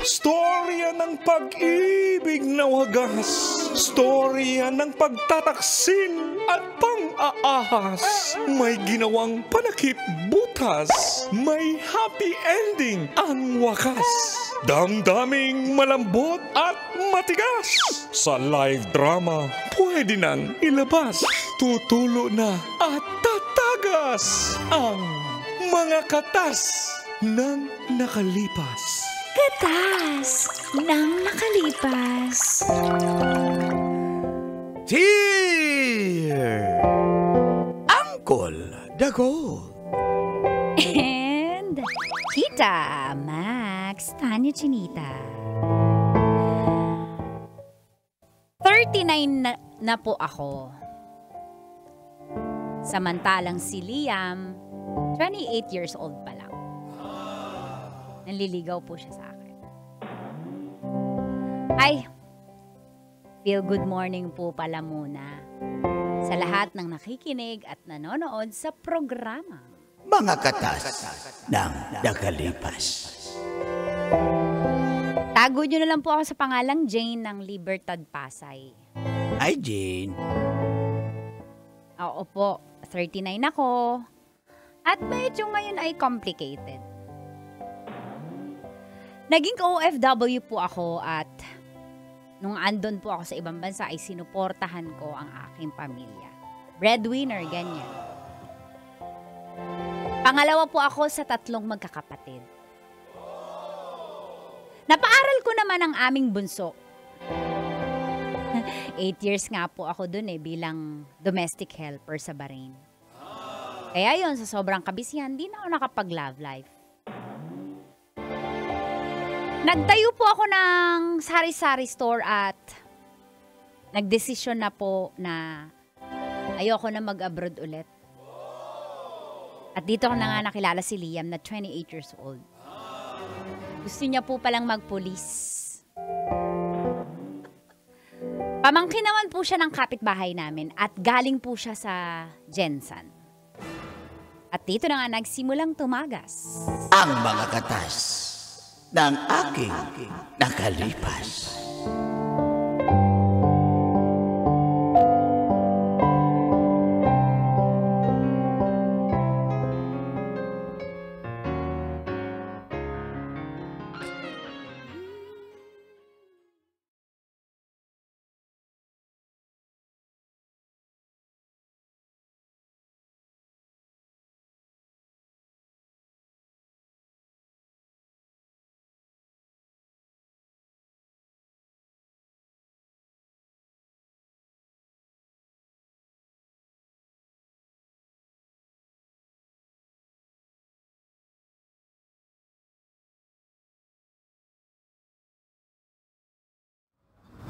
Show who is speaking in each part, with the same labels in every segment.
Speaker 1: Storya ng pag-ibig na wagas. Storya ng pagtataksil at pang-aahas. May ginawang panakip butas. May happy ending ang wakas. Damdaming malambot at matigas. Sa live drama, pwede nang ilabas. Tutulo na at tatagas ang mga katas ng nakalipas.
Speaker 2: Katas ng nakalipas.
Speaker 3: Cheer! Uncle Dago.
Speaker 2: And Tita Max, Tanya Chinita. 39 na po ako. Samantalang si Liam, 28 years old pa lang. Nanliligaw po siya sa akin. Ay, feel good morning po pala muna sa lahat ng nakikinig at nanonood sa programa.
Speaker 3: Mga katas ng nakalipas.
Speaker 2: Tago nyo na lang po ako sa pangalang Jane ng Libertad, Pasay.
Speaker 3: Hi, Jane.
Speaker 2: Oo po, 39 ako. At medyo ngayon ay complicated. Naging OFW po ako at nung andon po ako sa ibang bansa ay sinuportahan ko ang aking pamilya. Breadwinner, ganyan. Pangalawa po ako sa 3 magkakapatid. Napaaral ko naman ang aming bunso. 8 years nga po ako dun bilang domestic helper sa Bahrain. Kaya yon sa sobrang kabisihan, di na ako nakapag-love life. Nagtayo po ako ng sari-sari store at nagdesisyon na po na ayoko na mag-abroad ulit. At dito ko na nga nakilala si Liam na 28 years old. Gusto niya po palang magpulis. Pamangkin naman po siya ng kapitbahay namin at galing po siya sa Jensan. At dito na nga nagsimulang tumagas
Speaker 3: Ang mga katas ng aking nakalipas.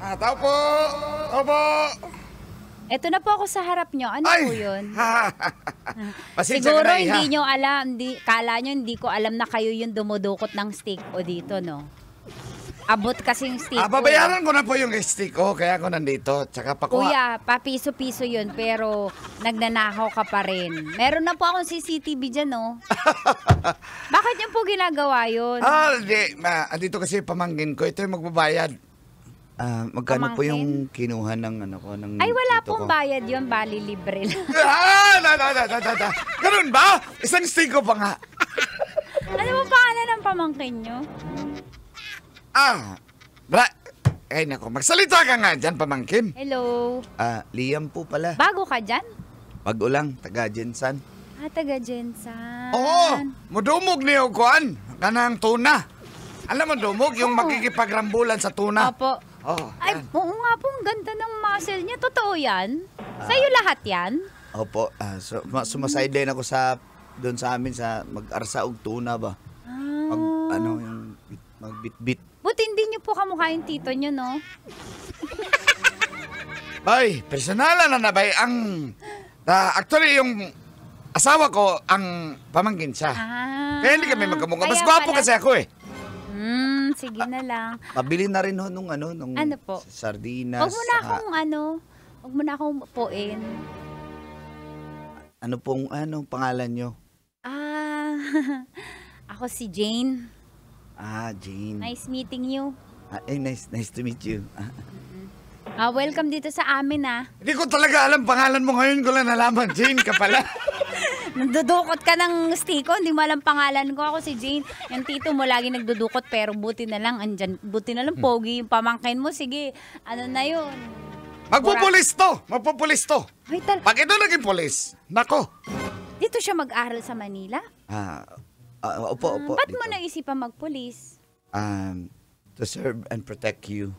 Speaker 4: Tao po! Tao po!
Speaker 2: Eto na po ako sa harap nyo. Ano po yun?
Speaker 3: Pasensya
Speaker 2: Siguro
Speaker 3: ka na,
Speaker 2: hindi nyo alam, kala nyo hindi ko alam na kayo yung dumudukot ng steak o dito, no? Abot kasing steak ko.
Speaker 4: Babayaran ko na po yung steak ko, kaya ako nandito. Tsaka pakuha.
Speaker 2: Kuya, papiso-piso yun, pero nagnanakaw ka pa rin. Meron na po akong CCTV dyan, no? Bakit nyo po ginagawa yun?
Speaker 4: Hindi. Andito kasi pamangkin ko. Ito yung magbabayad.
Speaker 3: Magkano po yung kinuha ng ano ko ng
Speaker 2: Ay, wala
Speaker 3: tito
Speaker 2: pong
Speaker 3: ko?
Speaker 2: bayad yun, bali libre lang.
Speaker 4: Ganun ba? Isang steak ko pa nga.
Speaker 2: Ano mo pangalan ng pamangkin nyo?
Speaker 4: Ay nako, magsalita ka nga dyan, pamangkin.
Speaker 2: Hello.
Speaker 3: Liam po pala.
Speaker 2: Bago ka dyan?
Speaker 3: Bago-lang, taga Jensan.
Speaker 2: Taga Jensan.
Speaker 4: Oo, mudumog niyo kuan. Kanang tuna. Alam mo, dumog yung makikipagrambulan sa tuna.
Speaker 2: Opo. Ay,
Speaker 4: yan.
Speaker 2: oo nga po, ang ganda ng muscle niya. Totoo yan? Sa'yo lahat yan?
Speaker 3: Opo, sumaside ako doon sa amin sa mag-arsa og tuna ba. Yung magbitbit.
Speaker 2: Buti hindi niyo po kamukha yung tito niyo, no?
Speaker 4: Ay, personalan na nabay ang... actually, yung asawa ko, ang pamangkin siya. Kaya hindi kami magkamukha. Mas
Speaker 2: Kaya
Speaker 4: gwapo
Speaker 2: pala.
Speaker 4: kasi ako eh.
Speaker 2: Sige na lang.
Speaker 3: Pabili na rin nung
Speaker 2: Ano po?
Speaker 3: sardinas.
Speaker 2: Huwag mo na akong puin.
Speaker 3: Ano pong pangalan nyo?
Speaker 2: Ako si Jane.
Speaker 3: Jane.
Speaker 2: Nice meeting you.
Speaker 3: Nice to meet you.
Speaker 2: Welcome dito sa amin,
Speaker 4: Hindi ko talaga alam pangalan mo ngayon ko lang nalaman. Jane ka pala.
Speaker 2: Nagdudukot ka ng stiko, hindi mo alam pangalan ko. Ako si Jane. Yung tito mo lagi nagdudukot, pero buti na lang, pogi yung pamangkin mo. Sige, ano na yun?
Speaker 4: Magpupulis to.
Speaker 2: Ay,
Speaker 4: Pag ito naging pulis, nako.
Speaker 2: dito siya mag-aral sa Manila?
Speaker 3: Opo.
Speaker 2: Ba't
Speaker 3: dito.
Speaker 2: mo naisipan magpulis?
Speaker 3: To serve and protect you.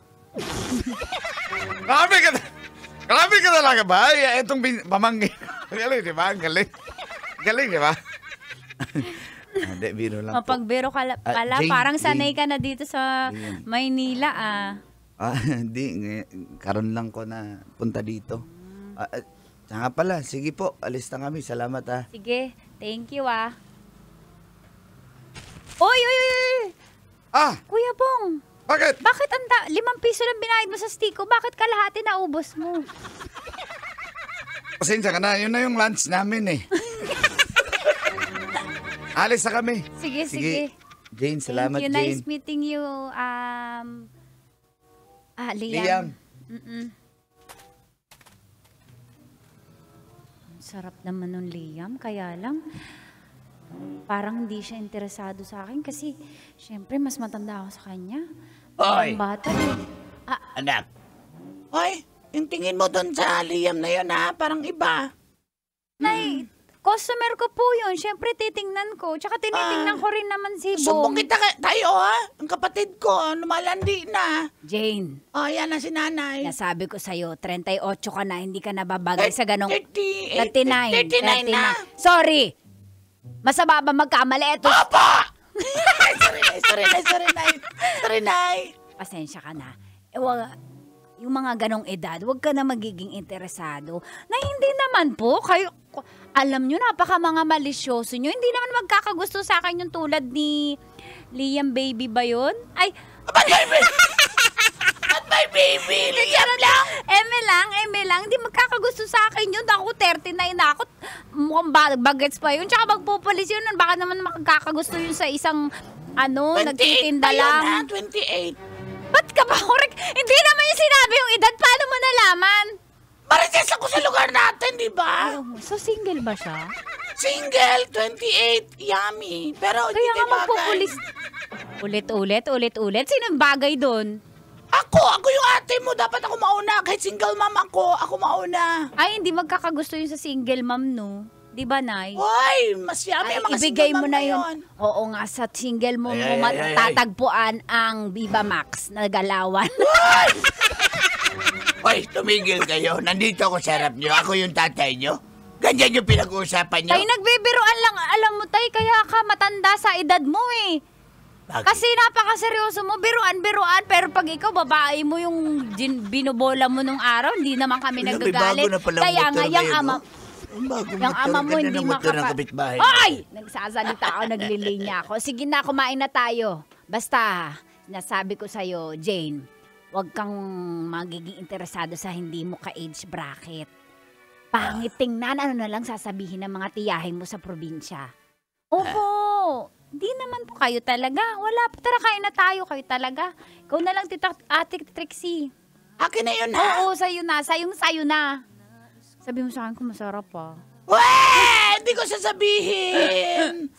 Speaker 4: Grabe ka talaga ba? Itong pamangkin. Galing, di ba? Galing, di ba?
Speaker 3: Hindi, biro lang po.
Speaker 2: Mapagbiro ka pala,
Speaker 3: Jane,
Speaker 2: parang sanay
Speaker 3: Jane.
Speaker 2: ka na dito sa Maynila,
Speaker 3: Hindi. Karon lang ko na punta dito. Nga pala, sige po. Alis na kami. Salamat
Speaker 2: Sige, thank you Oy! Kuya Bong,
Speaker 4: Bakit?
Speaker 2: bakit 5 piso lang binayad mo sa stiko? Bakit kalahati naubos mo?
Speaker 4: Pasensya ka na. Yun na yung lunch namin Alis na kami.
Speaker 2: Sige.
Speaker 3: Jane, salamat
Speaker 2: Thank you.
Speaker 3: Jane.
Speaker 2: Nice meeting you. Liam. Sarap naman nun, Liam. Kaya lang, parang hindi siya interesado sa akin kasi, syempre, mas matanda ako sa kanya.
Speaker 3: Oy!
Speaker 2: Ang bata
Speaker 3: Anak. Hoy, yung tingin mo doon sa Liam na yun parang iba.
Speaker 2: Nay, customer ko po yun. Syempre, titingnan ko. Tsaka tinitingnan ko rin naman si Bong.
Speaker 5: Sumbong kita tayo ang kapatid ko, lumalandi na.
Speaker 2: Jane,
Speaker 5: Yan na si nanay.
Speaker 2: nasabi ko sa'yo, 38 ka na, hindi ka nababagay sa ganong...
Speaker 5: 39 na.
Speaker 2: Sorry! Masama ba magkamali? Ito,
Speaker 5: Papa! Sorry, nay.
Speaker 2: pasensya ka na. Yung mga ganong edad, huwag ka na magiging interesado. Na hindi naman po, kayo, alam nyo, napaka mga malisyoso nyo. Hindi naman magkakagusto sa akin yung tulad ni Liam Baby ba yun? Ay,
Speaker 5: At my baby, Liam lang.
Speaker 2: Eme lang, hindi magkakagusto sa akin yun. Ako 39 na ako, mukhang bagets pa yun. Tsaka magpupulis yun, baka naman makakagusto yun sa isang,
Speaker 5: 28
Speaker 2: nagtitinda
Speaker 5: pa yun,
Speaker 2: lang.
Speaker 5: 28.
Speaker 2: Ba't ka ba correct? Hindi naman yung sinabi yung edad. Paano mo nalaman?
Speaker 5: Marites ako sa lugar natin, di ba?
Speaker 2: So single ba siya?
Speaker 5: Single, 28, yummy. Pero hindi
Speaker 2: Kaya nga
Speaker 5: kayo bagay.
Speaker 2: magpupulis. Ulit. Sinong bagay doon?
Speaker 5: Ako yung ate mo. Dapat ako mauna. Kahit single mom ako mauna.
Speaker 2: Ay, hindi magkakagusto yun sa single mom, no? Di ba, Nay?
Speaker 5: Hoy, mas yummy
Speaker 2: Ay,
Speaker 5: ang mga
Speaker 2: ibigay
Speaker 5: single
Speaker 2: mo
Speaker 5: mom
Speaker 2: na yun. Oo nga, sa single mo matatagpuan ang Viva Max na galawan.
Speaker 5: Hoy, tumigil kayo. Nandito ako sa harap nyo. Ako yung tatay nyo. Ganyan yung pinag-uusapan nyo.
Speaker 2: Tay, nagbibiroan lang. Alam mo, Tay, kaya ka matanda sa edad mo eh.
Speaker 5: Bakit?
Speaker 2: Kasi napakaseryoso mo, biruan, pero pag ikaw, babae mo yung binobola mo nung araw, hindi naman kami nagagalit. Kaya nga, yung ama, yung ama mo hindi
Speaker 5: makapag...
Speaker 2: Hoy! Nagsasalita ako, naglilinya ako. Sige na, kumain na tayo. Basta, nasabi ko sa'yo, Jane, huwag kang magiging interesado sa hindi mo ka-age bracket. Pangit tingnan, ano na lang sasabihin ng mga tiyahin mo sa probinsya. Opo, di naman po kayo talaga. Wala po, tara kain na tayo, kayo talaga. Ikaw na lang, Ate Trixie.
Speaker 5: Akin na yun, ha?
Speaker 2: Oo, sa'yo na, sayo na. Sabi mo sa akin kung masarap pa.
Speaker 5: Weh! Hindi ko sasabihin!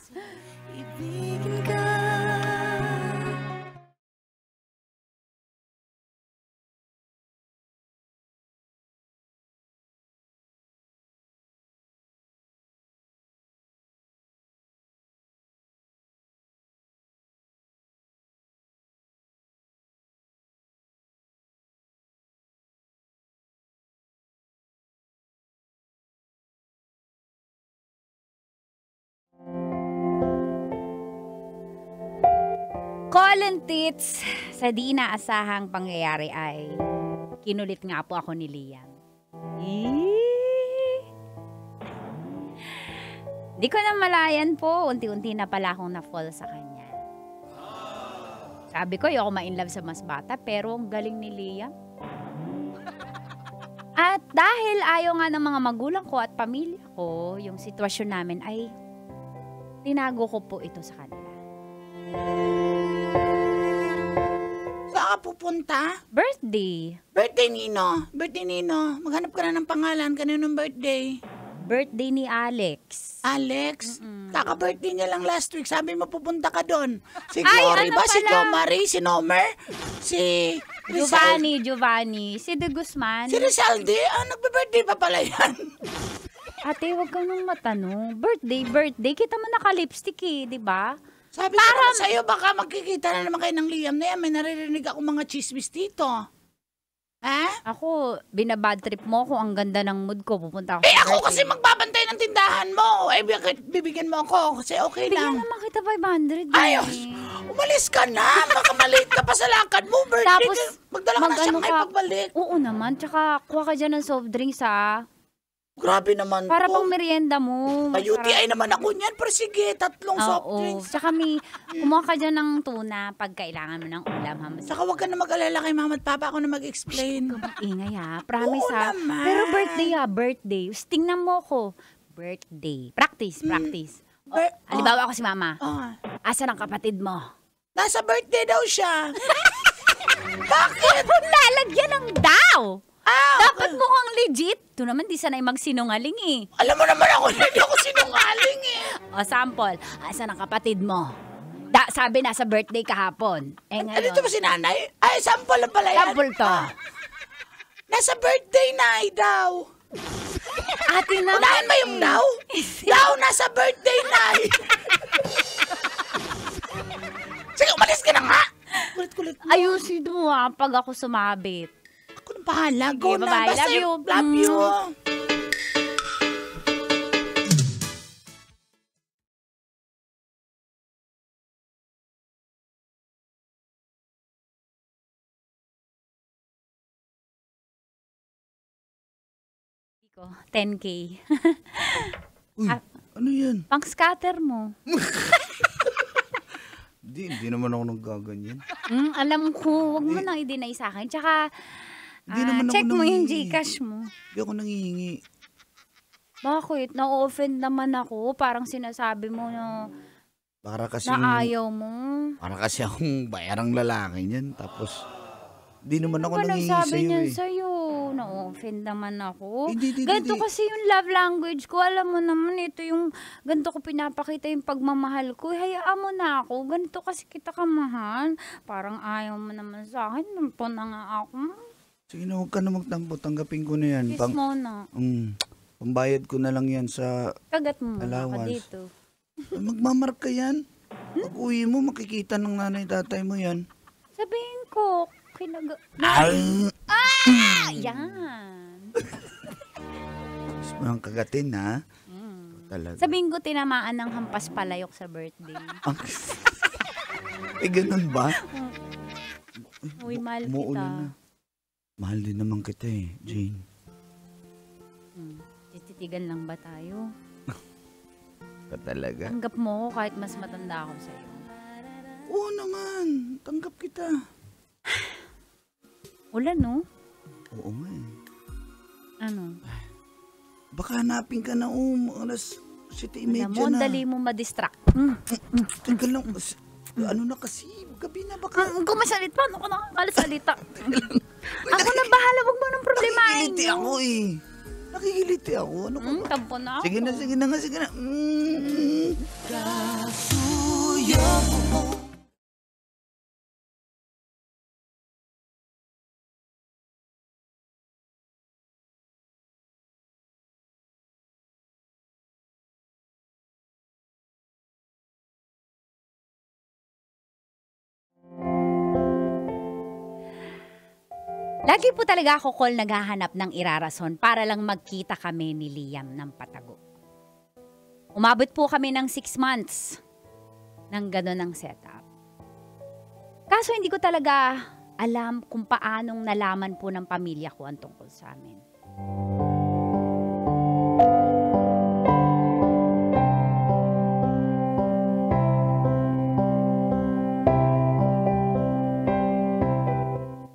Speaker 2: Colin Tits, sa di inaasahang pangyayari ay kinulit nga po ako ni Liam. Di ko na malayan po, unti-unti na pala akong na-fall sa kanya. Sabi ko, ayoko ma-inlove sa mas bata, pero ang galing ni Liam. At dahil ayaw nga ng mga magulang ko at pamilya ko, yung sitwasyon namin ay tinago ko po ito sa kanila.
Speaker 5: ka pupunta?
Speaker 2: Birthday.
Speaker 5: Birthday Nino. Birthday Nino. Maghanap ka na ng pangalan. Kaninong birthday?
Speaker 2: Birthday ni Alex.
Speaker 5: Alex? Kaka-birthday niya lang last week. Sabi mo pupunta ka doon. Si
Speaker 2: Ay,
Speaker 5: Glory
Speaker 2: ano
Speaker 5: ba? Si
Speaker 2: pala?
Speaker 5: Jo Marie? Si Nomer? Si Rizal?
Speaker 2: Giovanni. Si De Guzman.
Speaker 5: Si Rizalde? Nagbe-birthday pa pala yan.
Speaker 2: Ate, wag ka nang matanong. Birthday. Kita mo naka-lipstick eh, di ba?
Speaker 5: Sabi ko naman sa'yo, baka magkikita na naman kayo ng Liam na yan. May naririnig ako mga chismis dito. Ha?
Speaker 2: Ako, binabad trip mo ko. Ang ganda ng mood ko. Pupunta ako
Speaker 5: Eh
Speaker 2: sa
Speaker 5: ako
Speaker 2: birthday.
Speaker 5: kasi magbabantay ng tindahan mo. Eh bibigyan mo ako kasi okay
Speaker 2: Bigyan
Speaker 5: lang.
Speaker 2: naman kita 500.
Speaker 5: Ayos! Umalis ka na! Baka maliit ka pa sa lakad mo. Birthday
Speaker 2: Tapos,
Speaker 5: ka. Magdala ka na
Speaker 2: mag-ano
Speaker 5: Shanghai
Speaker 2: ka?
Speaker 5: pagbalik.
Speaker 2: Oo naman. Tsaka, kuha ka dyan ng soft drinks ha.
Speaker 5: Grabe naman
Speaker 2: Para
Speaker 5: to.
Speaker 2: pang merienda mo.
Speaker 5: May UTI naman ako niyan. Pero sige, 3 soft
Speaker 2: Oo.
Speaker 5: drinks.
Speaker 2: Tsaka kumuha ka dyan ng tuna pag kailangan mo ng ulam ha.
Speaker 5: Saka huwag ka na mag-alala kay mama at papa. Ako na mag-explain.
Speaker 2: Ingay ha. Promise
Speaker 5: Oo
Speaker 2: ha.
Speaker 5: naman.
Speaker 2: Pero birthday. Tingnan mo ko. Birthday. Practice. Halimbawa ako si mama. Asan ang kapatid mo?
Speaker 5: Nasa birthday daw siya. Bakit?
Speaker 2: Lalagyan ng daw. Dapat
Speaker 5: okay.
Speaker 2: mukhang legit. Ito naman di sanay magsinungaling eh.
Speaker 5: Alam mo naman ako, hindi ako sinungaling eh.
Speaker 2: O sample, asan ang kapatid mo? Sabi nasa birthday kahapon. Eh
Speaker 5: Ano
Speaker 2: ngayon,
Speaker 5: ito ba si nanay? Ay, sample lang pala yan.
Speaker 2: sample to.
Speaker 5: Nasa birthday na daw.
Speaker 2: Ate naman.
Speaker 5: Unahin ba yung daw? Daw, nasa birthday na Sige, umalis ka na nga. Kulit-kulit mo.
Speaker 2: Ayusin mo ha pag ako sumabit.
Speaker 5: Ako nang bahala. Go
Speaker 2: Okay,
Speaker 5: na.
Speaker 2: bye-bye.
Speaker 5: Basta
Speaker 2: Love you.
Speaker 5: Love you.
Speaker 2: Ko, 10K.
Speaker 3: Uy, ano yan?
Speaker 2: Pang scatter mo.
Speaker 3: Hindi naman ako naggaganyan.
Speaker 2: Alam ko, wag mo nang i-deny sa akin. Tsaka,
Speaker 3: Hindi naman ako
Speaker 2: check mo yung
Speaker 3: nangihingi.
Speaker 2: Gcash mo.
Speaker 3: Hindi ako nangihingi.
Speaker 2: Bakit? Na-offend naman ako. Parang sinasabi mo
Speaker 3: Para kasi
Speaker 2: na ayaw mo.
Speaker 3: Para kasi akong bayarang lalaki niyan. Tapos, hindi naman ako
Speaker 2: Ano ba
Speaker 3: nangihingi
Speaker 2: nagsabi
Speaker 3: sa'yo
Speaker 2: niyan
Speaker 3: eh.
Speaker 2: sa'yo? Na-offend naman ako.
Speaker 3: Hindi.
Speaker 2: Ganito kasi yung love language ko. Alam mo naman, ito yung ganito ko pinapakita yung pagmamahal ko. Hayaan mo na ako. Ganito kasi kita kamahal. Parang ayaw mo naman sa akin. Nampo na nga ako.
Speaker 3: Sige na, huwag ka na magtampo. Tanggapin ko na yan.
Speaker 2: Kiss mo na.
Speaker 3: Pambayad ko na lang yan sa...
Speaker 2: Kagat mo muna ako
Speaker 3: Allowance.
Speaker 2: dito.
Speaker 3: Magmamark ka yan. Pag uwi mo, makikita ng nanay tatay mo yan.
Speaker 2: Sabihin ko, yan.
Speaker 3: Gusto mo nang kagatin, ha? Talaga.
Speaker 2: Sabihin ko, tinamaan ng hampas palayok sa birthday.
Speaker 3: Ganun ba?
Speaker 2: Uy, mahal kita.
Speaker 3: Umuulan na. Mahal din naman kita eh, Jane.
Speaker 2: Tititigan lang ba tayo?
Speaker 3: Ka talaga?
Speaker 2: Tanggap mo ko kahit mas matanda ako sa'yo.
Speaker 3: Oo naman. Tanggap kita.
Speaker 2: Ulan, no?
Speaker 3: Oo nga eh.
Speaker 2: Ano?
Speaker 3: Baka hanapin ka na alas 7:30
Speaker 2: Alam mo, ang
Speaker 3: na.
Speaker 2: dali mo madistract.
Speaker 3: Teka lang. Ano na kasi? Gabi na baka.
Speaker 2: Kung masalit pa, ano ko nakakalasalita? Ako na bahala, wag mo nang problemahin
Speaker 3: Nakikiliti ako eh. Nakikiliti ako. Ano ka ba?
Speaker 2: Tampo na ako.
Speaker 3: Sige na nga, sige na.
Speaker 2: Lagi po talaga ako call naghahanap ng irarason para lang magkita kami ni Liam ng patago. Umabot po kami ng 6 months ng gano'n ang setup. Kaso hindi ko talaga alam kung paanong nalaman po ng pamilya ko ang tungkol sa amin.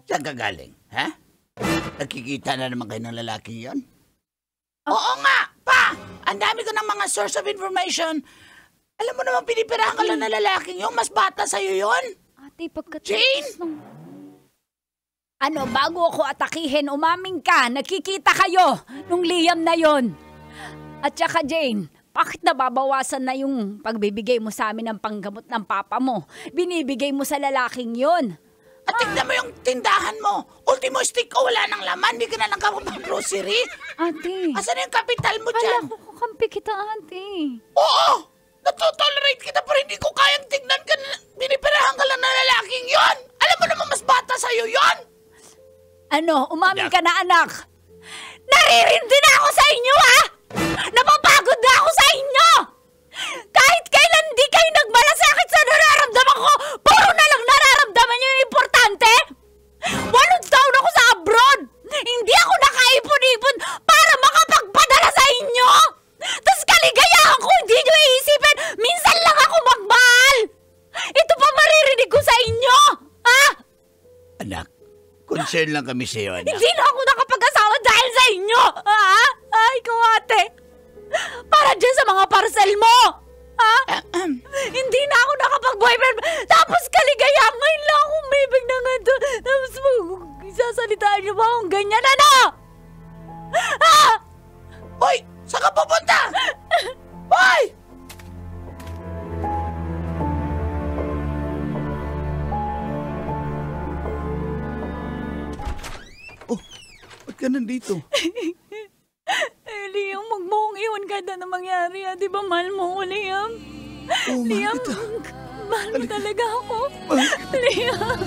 Speaker 5: Saan ka galing? Ha? Nakikita na naman kayo ng lalaki yon? Oo nga, pa! Ang dami ko ng mga source of information. Alam mo naman, pinipirahan ka lang na lalaking yung mas bata sa'yo yon.
Speaker 2: Ate,
Speaker 5: Jane?
Speaker 2: Ano, bago ako atakihin, umaming ka. Nakikita kayo nung Liam na yon. At saka Jane, bakit nababawasan na yung pagbibigay mo sa amin ng panggamot ng papa mo? Binibigay mo sa lalaking yon.
Speaker 5: At tignan mo yung tindahan mo. Ultimo stick ko, wala nang laman. Hindi ka na grocery.
Speaker 2: Ate,
Speaker 5: Asan na yung kapital mo
Speaker 2: kala
Speaker 5: dyan?
Speaker 2: ko kakampi kita, ate.
Speaker 5: Oo! Natotolerate kita pero hindi ko kayang tignan ka na binipirahan ka lang ng lalaking yon. Alam mo naman mas bata sa'yo yon.
Speaker 2: Ano, umamin ka na, anak. Naririndi na ako sa inyo, ha? Napapagod na ako sa inyo! Kahit kailan di kayo nagmalasakit sa nararamdaman ko, puro na lang nararamdaman nyo yung importante! 8 taon ako sa abroad! Hindi ako nakaipon-ipon para makapagpadala sa inyo! Tapos kaligayahan ko, hindi nyo iisipin, minsan lang ako magmahal! Ito pa maririnig ko sa inyo! Ha?
Speaker 3: Anak, concern lang kami sa iyo, anak.
Speaker 2: Hindi na ako nakapag-asawa dahil sa inyo! Ha? Ay, ikaw ate! Para dyan sa mga parcel mo! Ha? Hindi na ako nakapag-boyfriend! Tapos kaligayahan ngayon lang akong bibig na nga doon! Tapos sasalitaan niyo ba akong ganyan? Ano? Ha?
Speaker 5: Hoy! Saan ka pupunta? Hoy!
Speaker 3: Ba't ka nandito?
Speaker 2: Liam, huwag mo akong iwan kahit na mangyari. Di ba mahal mo ko, Liam?
Speaker 3: Oo, mahal
Speaker 2: Liam,
Speaker 3: kita.
Speaker 2: mahal mo talaga ako.
Speaker 3: Mahal kita.
Speaker 2: Liam.